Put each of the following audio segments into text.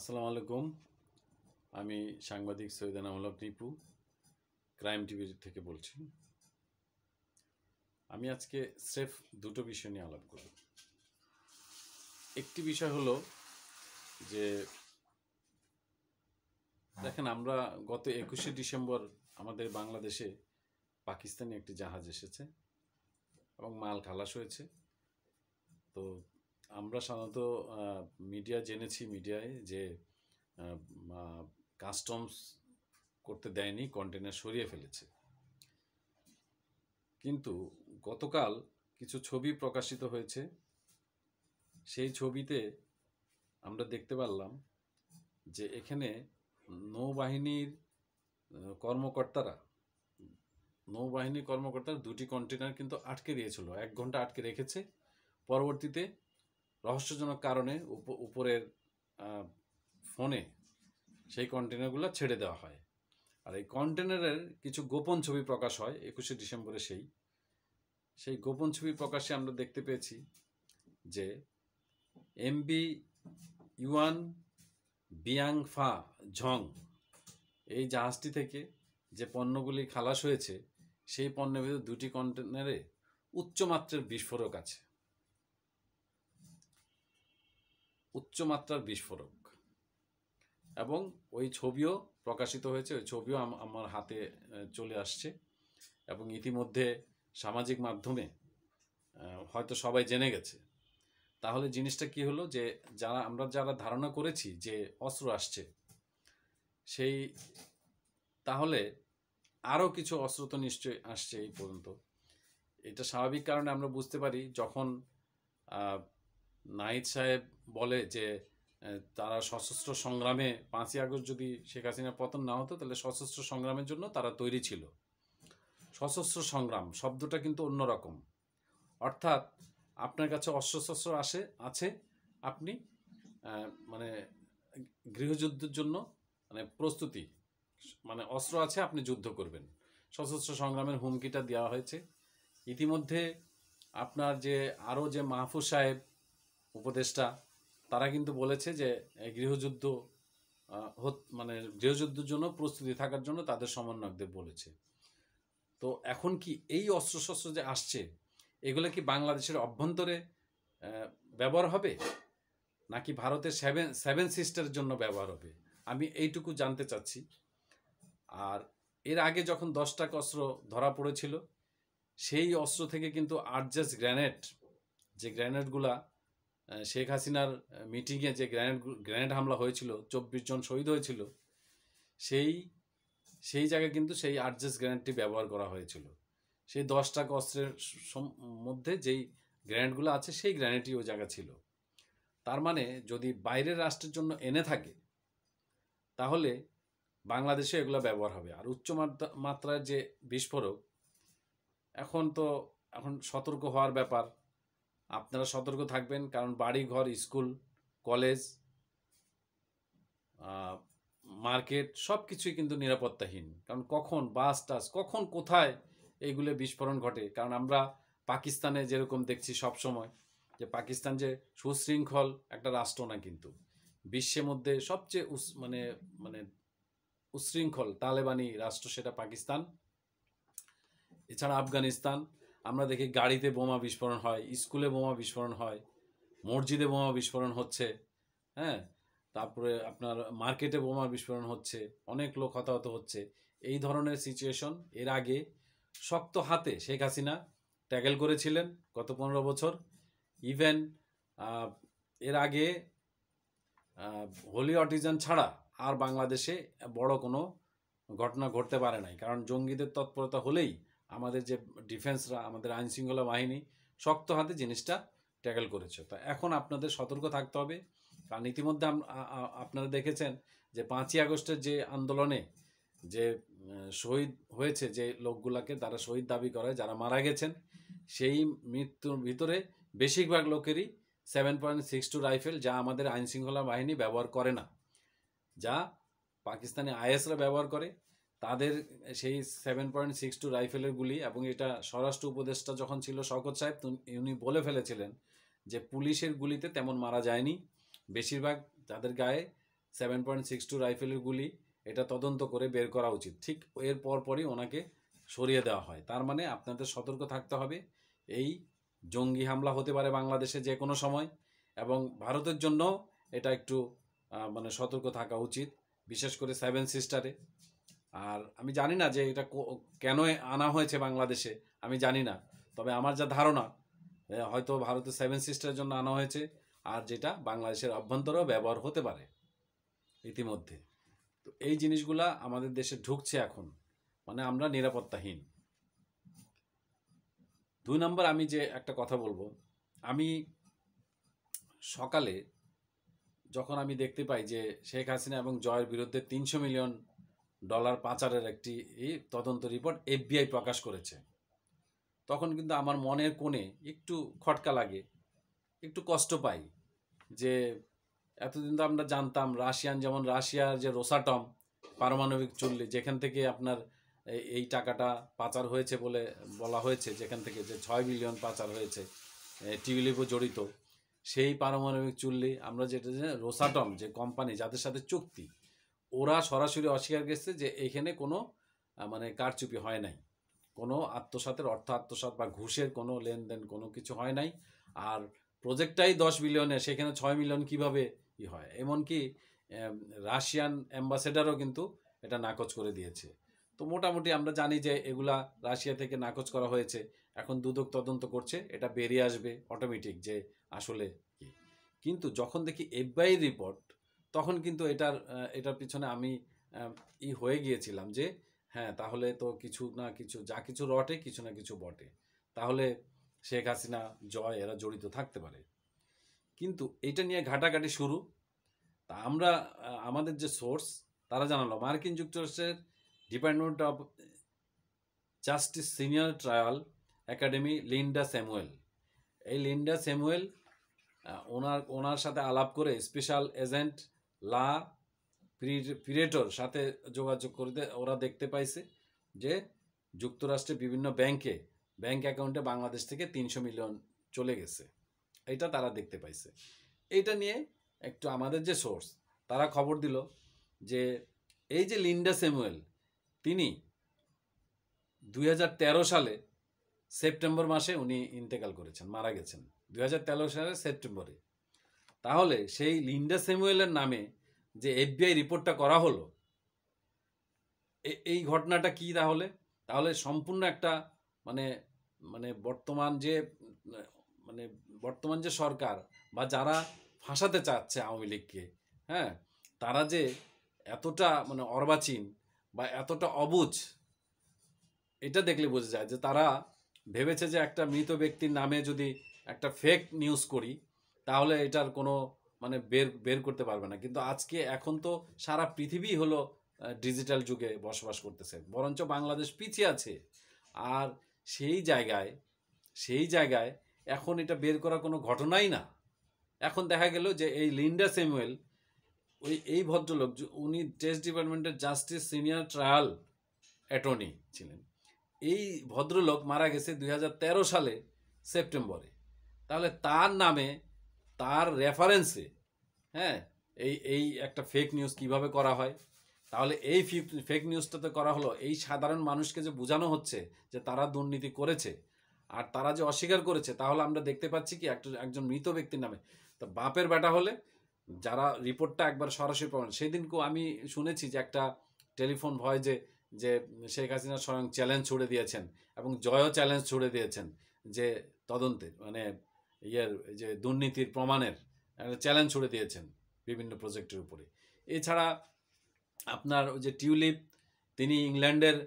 আসসালামু আলাইকুম। আমি সাংবাদিক সৈয়দ এনামুল হক নিপু, ক্রাইম টিভি থেকে বলছি। আমি আজকে স্রেফ দুটো বিষয় নিয়ে আলাপ করব। একটি বিষয় হলো যে দেখেন, আমরা গত 21শে ডিসেম্বর আমাদের বাংলাদেশে পাকিস্তানি একটি জাহাজ এসেছে এবং মাল খালাস হয়েছে। তো আমরা সাধারণত মিডিয়ায় যে কাস্টমস করতে দেয়নি, কন্টেনার সরিয়ে ফেলেছে। কিন্তু গতকাল কিছু ছবি প্রকাশিত হয়েছে। সেই ছবিতে আমরা দেখতে পারলাম যে এখানে নৌবাহিনীর কর্মকর্তারা দুটি কন্টেনার কিন্তু আটকে দিয়েছিল, 1 ঘন্টা আটকে রেখেছে। পরবর্তীতে রহস্যজনক কারণে উপরের ফোনে সেই কন্টেনারগুলো ছেড়ে দেওয়া হয়। আর এই কন্টেনারের কিছু গোপন ছবি প্রকাশ হয় 21শে ডিসেম্বরে। সেই গোপন ছবি প্রকাশে আমরা দেখতে পেয়েছি যে এমবি ইউয়ান বিয়াংফা ঝং এই জাহাজটি থেকে যে পণ্যগুলি খালাস হয়েছে, সেই পণ্যের ভিতরে দুটি কন্টেনারে উচ্চমাত্রার বিস্ফোরক এবং ওই ছবিও প্রকাশিত হয়েছে। ওই ছবিও আমার হাতে চলে আসছে এবং ইতিমধ্যে সামাজিক মাধ্যমে হয়তো সবাই জেনে গেছে। তাহলে জিনিসটা কি হলো, যে আমরা যারা ধারণা করেছি যে অস্ত্র আসছে, তাহলে আরও কিছু অস্ত্র তো নিশ্চয়ই আসছে এই পর্যন্ত। এটা স্বাভাবিক কারণে আমরা বুঝতে পারি, যখন নাহিদ সাহেব বলে যে তারা সশস্ত্র সংগ্রামে 5ই আগস্ট যদি শেখ হাসিনার পতন না হতো, তাহলে সশস্ত্র সংগ্রামের জন্য তারা তৈরি ছিল। সশস্ত্র সংগ্রাম শব্দটা কিন্তু অন্যরকম। অর্থাৎ আপনার কাছে অস্ত্রশস্ত্র আছে, আপনি মানে গৃহযুদ্ধের জন্য প্রস্তুতি, অস্ত্র আছে, আপনি যুদ্ধ করবেন। সশস্ত্র সংগ্রামের হুমকিটা দেওয়া হয়েছে। ইতিমধ্যে আপনার আরও যে মাহফুজ সাহেব উপদেষ্টা, তারা কিন্তু বলেছে যে গৃহযুদ্ধের জন্য প্রস্তুতি থাকার জন্য তাদের সমন্বয়কদের বলেছে। তো এখন কি এই অস্ত্রশস্ত্র যে আসছে, এগুলো কি বাংলাদেশের অভ্যন্তরে ব্যবহার হবে, নাকি ভারতের সেভেন সিস্টারের জন্য ব্যবহার হবে? আমি এইটুকু জানতে চাচ্ছি। আর এর আগে যখন 10টা অস্ত্র ধরা পড়েছিল, সেই অস্ত্র থেকে কিন্তু আর্জাস গ্রেনেডগুলা শেখ হাসিনার মিটিংয়ে যে গ্রেনেড হামলা হয়েছিল, 24 জন শহীদ হয়েছিল, সেই জায়গায় কিন্তু সেই আর্জাস গ্রেনেডটি ব্যবহার করা হয়েছিল। সেই 10টা অস্ত্রের মধ্যে যেই গ্রেনেডগুলো আছে, সেই গ্রেনেডটি ওই জায়গা ছিল। তার মানে যদি বাইরের রাষ্ট্রের জন্য এনে থাকে, তাহলে বাংলাদেশে এগুলো ব্যবহার হবে। আর উচ্চ মাত্রার যে বিস্ফোরক, এখন সতর্ক হওয়ার ব্যাপার। আপনারা সতর্ক থাকবেন, কারণ বাড়ি ঘর, স্কুল, কলেজ, মার্কেট সব কিছুই কিন্তু নিরাপত্তাহীন। কারণ কখন বাস টাস, কখন কোথায় এইগুলো বিস্ফোরণ ঘটে। কারণ আমরা পাকিস্তানে যেরকম দেখছি সব সময়, যে পাকিস্তান যে সুশৃঙ্খল একটা রাষ্ট্র না, কিন্তু বিশ্বের মধ্যে সবচেয়ে উশৃঙ্খল তালেবানি রাষ্ট্র সেটা পাকিস্তান। এছাড়া আফগানিস্তান, আমরা দেখি গাড়িতে বোমা বিস্ফোরণ হয়, স্কুলে বোমা বিস্ফোরণ হয়, মসজিদে বোমা বিস্ফোরণ হচ্ছে, হ্যাঁ, তারপরে আপনার মার্কেটে বোমা বিস্ফোরণ হচ্ছে, অনেক লোক হতাহত হচ্ছে। এই ধরনের সিচুয়েশন এর আগে শক্ত হাতে শেখ হাসিনা ট্যাকেল করেছিলেন গত 15 বছর। ইভেন এর আগে হোলি অটিজম ছাড়া আর বাংলাদেশে বড় কোনো ঘটনা ঘটতে পারে নাই। কারণ জঙ্গিদের তৎপরতা হলেই আমাদের যে ডিফেন্সরা, আমাদের আইনশৃঙ্খলা বাহিনী শক্ত হাতে জিনিসটা ট্যাকেল করেছে। তো এখন আপনাদের সতর্ক থাকতে হবে। কারণ ইতিমধ্যে আপনারা দেখেছেন যে 5ই আগস্টের যে আন্দোলনে যে শহীদ হয়েছে, যে লোকগুলাকে তারা শহীদ দাবি করে, যারা মারা গেছেন, সেই মৃত্যুর ভিতরে বেশিরভাগ লোকেরই 7.62 রাইফেল, যা আমাদের আইনশৃঙ্খলা বাহিনী ব্যবহার করে না, যা পাকিস্তানি আইএসরা ব্যবহার করে। তাদের সেই 7.62 রাইফেলের গুলি, এবং এটা স্বরাষ্ট্র উপদেষ্টা যখন ছিল শওকত সাহেব, উনি বলে ফেলেছিলেন যে পুলিশের গুলিতে তেমন মারা যায়নি, বেশিরভাগ যাদের গায়ে 7.62 রাইফেলের গুলি, এটা তদন্ত করে বের করা উচিত। ঠিক এর পরপরই ওনাকে সরিয়ে দেওয়া হয়। তার মানে আপনাদের সতর্ক থাকতে হবে, এই জঙ্গি হামলা হতে পারে বাংলাদেশে যে কোনো সময়, এবং ভারতের জন্য এটা একটু মানে সতর্ক থাকা উচিত, বিশেষ করে 7 সিস্টারে। আর আমি জানি না যে এটা কেন আনা হয়েছে বাংলাদেশে, আমি জানি না। তবে আমার যা ধারণা, হয়তো ভারতের 7 সিস্টারের জন্য আনা হয়েছে, আর যেটা বাংলাদেশের অভ্যন্তরেও ব্যবহার হতে পারে ইতিমধ্যে। তো এই জিনিসগুলা আমাদের দেশে ঢুকছে এখন, মানে আমরা নিরাপত্তাহীন। 2 নম্বর, আমি যে একটা কথা বলবো, আমি সকালে যখন আমি দেখতে পাই যে শেখ হাসিনা এবং জয়ের বিরুদ্ধে $300 মিলিয়ন পাচারের একটি তদন্ত রিপোর্ট FBI প্রকাশ করেছে, তখন কিন্তু আমার মনের কোণে একটু খটকা লাগে, একটু কষ্ট পাই। যে এতদিন তো আমরা জানতাম যেমন রাশিয়ার যে রোসাটম পারমাণবিক চুল্লি, যেখান থেকে আপনার এই টাকাটা পাচার হয়েছে বলে বলা হয়েছে, যেখান থেকে যে 6 বিলিয়ন পাচার হয়েছে, টিউলিপও জড়িত, সেই পারমাণবিক চুল্লি আমরা যেটা রোসাটম যে কোম্পানি যাদের সাথে চুক্তি, ওরা সরাসরি অস্বীকার করছে যে এখানে কোনো মানে কারচুপি হয় নাই, কোনো অর্থ আত্মসাৎ বা ঘুষের কোনো লেনদেন কোনো কিছু হয় নাই। আর প্রজেক্টটাই 10 বিলিয়নে, সেখানে 6 মিলিয়ন কীভাবে হয়? এমনকি রাশিয়ান অ্যাম্বাসেডারও কিন্তু এটা নাকচ করে দিয়েছে। তো মোটামুটি আমরা জানি যে এগুলা রাশিয়া থেকে নাকচ করা হয়েছে, এখন দুদক তদন্ত করছে, এটা বেরিয়ে আসবে অটোমেটিক যে আসলে কি। কিন্তু যখন দেখি FBI রিপোর্ট, তখন কিন্তু এটার পিছনে আমি হয়ে গিয়েছিলাম যে হ্যাঁ, তাহলে তো কিছু না কিছু, যা কিছু রটে কিছু না কিছু বটে, তাহলে শেখ হাসিনা, জয় এরা জড়িত থাকতে পারে। কিন্তু এটা নিয়ে ঘাটাঘাটি শুরু। তা আমরা আমাদের যে সোর্স, তারা জানালো মার্কিন যুক্তরাষ্ট্রের department of justice senior trial academy Linda Samuel, এই লিন্ডা স্যামুয়েল ওনার সাথে আলাপ করে স্পেশাল এজেন্ট লা পিরেটোর সাথে যোগাযোগ করতে ওরা দেখতে পাইছে যে যুক্তরাষ্ট্রের বিভিন্ন ব্যাংক অ্যাকাউন্টে বাংলাদেশ থেকে 300 মিলিয়ন চলে গেছে, এটা তারা দেখতে পাইছে। এইটা নিয়ে একটু আমাদের যে সোর্স, তারা খবর দিল যে এই যে লিন্ডা স্যামুয়েল, তিনি 2013 সালে সেপ্টেম্বর মাসে উনি ইন্তেকাল করেছেন, মারা গেছেন 2013 সালের সেপ্টেম্বরে। তাহলে সেই লিন্ডা স্যামুয়েলের নামে যে FBI রিপোর্টটা করা হলো, এই ঘটনাটা কি? তাহলে সম্পূর্ণ একটা মানে মানে বর্তমান যে সরকার বা যারা ফাঁসাতে চাচ্ছে আওয়ামী লীগকে, হ্যাঁ, তারা যে এতটা মানে অর্বাচীন বা এতটা অবুঝ, এটা দেখলে বোঝা যায় যে তারা ভেবেছে যে একটা মৃত ব্যক্তির নামে যদি একটা ফেক নিউজ করি, তাহলে এটার কোনো মানে বের করতে পারবে না। কিন্তু এখন তো সারা পৃথিবী হলো ডিজিটাল যুগে বসবাস করতেছে, বরঞ্চ বাংলাদেশ পিছিয়ে আছে। আর সেই জায়গায় এখন এটা বের করার কোনো ঘটনাই না। এখন দেখা গেল যে এই লিন্ডা স্যামুয়েল, এই ভদ্রলোক, উনি টেস্ট ডিপার্টমেন্টের জাস্টিস সিনিয়র ট্রায়াল অ্যাটর্নি ছিলেন। এই ভদ্রলোক মারা গেছে 2013 সালে সেপ্টেম্বরে। তাহলে তার নামে, তার রেফারেন্সে, হ্যাঁ, এই একটা ফেক নিউজ কিভাবে করা হয়? তাহলে এই ফেক নিউজটাতে করা হলো এই সাধারণ মানুষকে যে বোঝানো হচ্ছে যে তারা দুর্নীতি করেছে, আর তারা যে অস্বীকার করেছে, তাহলে আমরা দেখতে পাচ্ছি কি একজন মৃত ব্যক্তির নামে। তো বাপের বেটা হলে যারা রিপোর্টটা একবার সরাসরি পাবেন, সেদিনকেও আমি শুনেছি যে একটা টেলিফোন ভয় যে শেখ হাসিনা স্বয়ং চ্যালেঞ্জ ছুড়ে দিয়েছেন, এবং জয়ও চ্যালেঞ্জ ছুড়ে দিয়েছেন যে তদন্তের মানে যে দুর্নীতির প্রমাণের চ্যালেঞ্জ ছুড়ে দিয়েছেন বিভিন্ন প্রজেক্টের উপরে। এছাড়া আপনার ওই যে টিউলিপ, তিনি ইংল্যান্ডের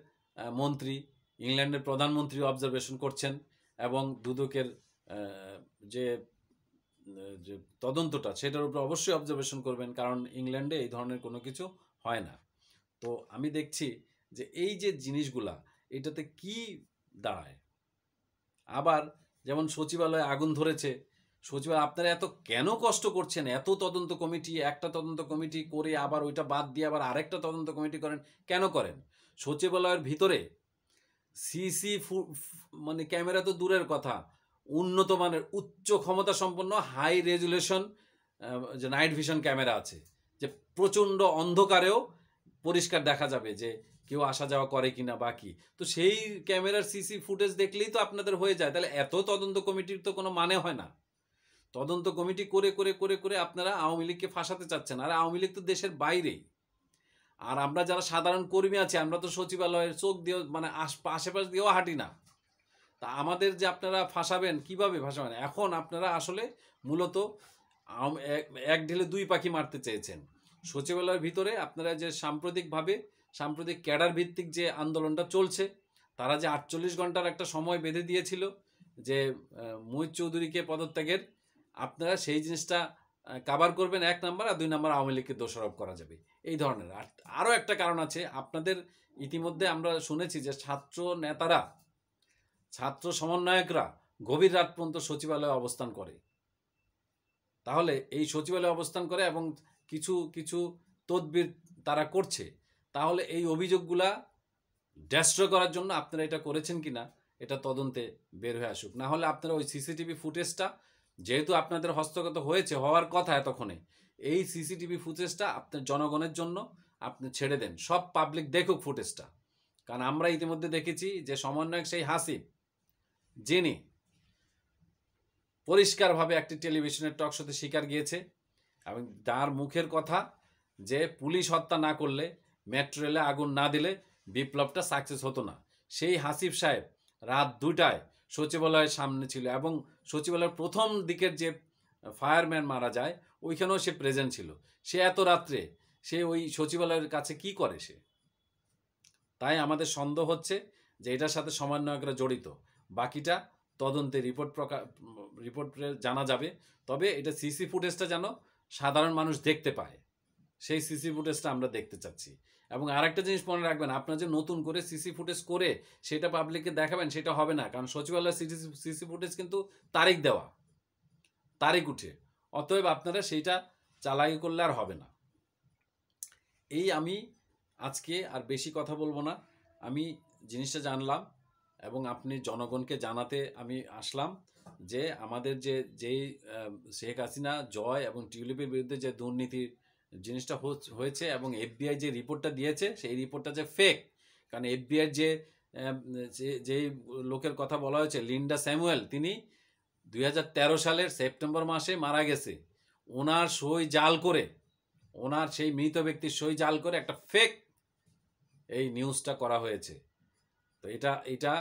প্রধানমন্ত্রী অবজারভেশন করছেন, এবং দুদকের যে তদন্তটা সেটার উপর অবশ্যই অবজারভেশন করবেন, কারণ ইংল্যান্ডে এই ধরনের কোনো কিছু হয় না। তো আমি দেখছি যে এই যে জিনিসগুলা, এটাতে কি দাঁড়ায়। আবার যেমন সচিবালয়ে আগুন ধরেছে, আপনারা এত কেন কষ্ট করছেন? এত তদন্ত কমিটি, একটা তদন্ত কমিটি করে আবার ওইটা বাদ দিয়ে আবার আরেকটা তদন্ত কমিটি করেন, কেন করেন? সচিবালয়ের ভিতরে মানে ক্যামেরা তো দূরের কথা, উন্নত মানের উচ্চ ক্ষমতা সম্পন্ন হাই রেজুলেশন যে নাইট ভিশন ক্যামেরা আছে, যে প্রচণ্ড অন্ধকারেও পরিষ্কার দেখা যাবে যে কেউ আসা যাওয়া করে কিনা বাকি। তো সেই ক্যামেরার সিসি ফুটেজ দেখলেই তো আপনাদের হয়ে যায়। তাহলে এত তদন্ত কমিটির তো কোনো মানে হয় না। তদন্ত কমিটি করে করে করে করে আপনারা আওয়ামী লীগকে ফাঁসাতে চাচ্ছেন। আর আওয়ামী লীগ তো দেশের বাইরেই। আর আমরা যারা সাধারণ কর্মী আছি আমরা তো সচিবালয়ের চোখ দিয়েও মানে আশেপাশ দিয়েও হাঁটি না। তা আমাদের যে আপনারা ফাঁসাবেন, কিভাবে ফাঁসাবেন? এখন আপনারা আসলে মূলত এক ঢিলে দুই পাখি মারতে চেয়েছেন। সচিবালয়ের ভিতরে আপনারা যে সাম্প্রতিক ক্যাডার ভিত্তিক যে আন্দোলনটা চলছে, তারা যে 48 ঘন্টার একটা সময় বেঁধে দিয়েছিল যে মুহিত চৌধুরীকে পদত্যাগের, আপনারা সেই জিনিসটা কাভার করবেন 1 নাম্বার, আর 2 নাম্বার আওয়ামী লীগকে দোষারোপ করা যাবে এই ধরনের। আর আরও একটা কারণ আছে, আপনাদের ইতিমধ্যে আমরা শুনেছি যে ছাত্র নেতারা, ছাত্র সমন্বয়করা গভীর রাত পর্যন্ত সচিবালয়ে অবস্থান করে। তাহলে এই সচিবালয়ে অবস্থান করে এবং কিছু কিছু তদবির তারা করছে, তাহলে এই অভিযোগগুলা ডেস্ট্রয় করার জন্য আপনারা এটা করেছেন কিনা এটা তদন্তে বের হয়ে আসুক। না হলে আপনারা ওই সিসিটিভি ফুটেজটা, যেহেতু আপনাদের হস্তগত হওয়ার কথা এতক্ষণে, এই সিসিটিভি ফুটেজটা আপনার জনগণের জন্য আপনি ছেড়ে দেন, সব পাবলিক দেখুক ফুটেজটা। কারণ আমরা ইতিমধ্যে দেখেছি যে সমন্বয়ক সেই হাসিব, যিনি পরিষ্কারভাবে একটি টেলিভিশনের টক শোতে স্বীকার গিয়েছে এবং তার মুখের কথা যে পুলিশ হত্যা না করলে, মেট্রো রেলে আগুন না দিলে বিপ্লবটা সাকসেস হতো না। সেই হাসিব সাহেব রাত 2টায় সচিবালয়ের সামনে ছিল এবং সচিবালয়ের প্রথম দিকের যে ফায়ারম্যান মারা যায় ওইখানেও সে প্রেজেন্ট ছিল। সে এত রাত্রে সে ওই সচিবালয়ের কাছে কি করে সে? তাই আমাদের সন্দেহ হচ্ছে যে এটার সাথে সমন্বয়করা জড়িত। বাকিটা তদন্তে রিপোর্টে জানা যাবে। তবে এটা সিসি ফুটেজটা যেন সাধারণ মানুষ দেখতে পায়, সেই সিসি ফুটেজটা আমরা দেখতে চাচ্ছি। এবং আরেকটা জিনিস মনে রাখবেন, আপনার যে নতুন করে সিসি ফুটেজ করে সেটা পাবলিককে দেখাবেন, সেটা হবে না। কারণ সচিবালয়ের সিসি ফুটেজ কিন্তু তারিখ উঠে, অতএব আপনারা সেইটা চালাই করলে আর হবে না। এই আমি আজকে আর বেশি কথা বলবো না, আমি জিনিসটা জানলাম এবং আপনি জনগণকে জানাতে আমি আসলাম যে আমাদের যেই শেখ হাসিনা, জয় এবং টিউলিপের বিরুদ্ধে যে দুর্নীতির জিনিসটা হয়েছে এবং এফবিআই যে রিপোর্টটা দিয়েছে সেই রিপোর্টটা যে ফেক। কারণ এফবিআই যেই লোকের কথা বলা হয়েছে, লিন্ডা স্যামুয়েল, তিনি 2013 সালের সেপ্টেম্বর মাসে মারা গেছে। ওনার সই জাল করে, ওনার সেই মৃত ব্যক্তির সই জাল করে একটা ফেক এই নিউজটা করা হয়েছে। তো এটা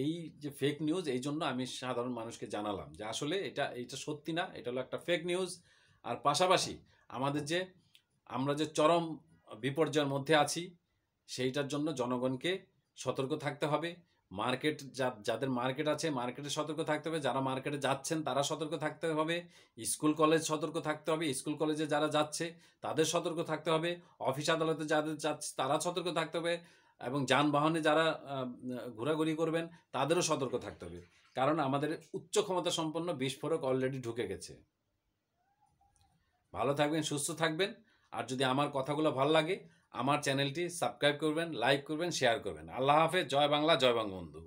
এই যে ফেক নিউজ, এই জন্য আমি সাধারণ মানুষকে জানালাম যে আসলে এটা সত্যি না, এটা হলো একটা ফেক নিউজ। আর পাশাপাশি আমরা যে চরম বিপর্যয়ের মধ্যে আছি সেইটার জন্য জনগণকে সতর্ক থাকতে হবে। যাদের মার্কেট আছে মার্কেটে সতর্ক থাকতে হবে, যারা মার্কেটে যাচ্ছেন তারা সতর্ক থাকতে হবে, স্কুল কলেজ সতর্ক থাকতে হবে, স্কুল কলেজে যারা যাচ্ছে তাদের সতর্ক থাকতে হবে, অফিস আদালতে যাদের যাচ্ছে তারা সতর্ক থাকতে হবে, এবং যানবাহনে যারা ঘোরাঘুরি করবেন তাদেরও সতর্ক থাকতে হবে। কারণ আমাদের উচ্চ ক্ষমতা সম্পন্ন বিস্ফোরক অলরেডি ঢুকে গেছে। ভালো থাকবেন, সুস্থ থাকবেন। আর যদি আমার কথাগুলো ভালো লাগে আমার চ্যানেলটি সাবস্ক্রাইব করবেন, লাইক করবেন, শেয়ার করবেন। আল্লাহ হাফেজ। জয় বাংলা, জয় বঙ্গবন্ধু।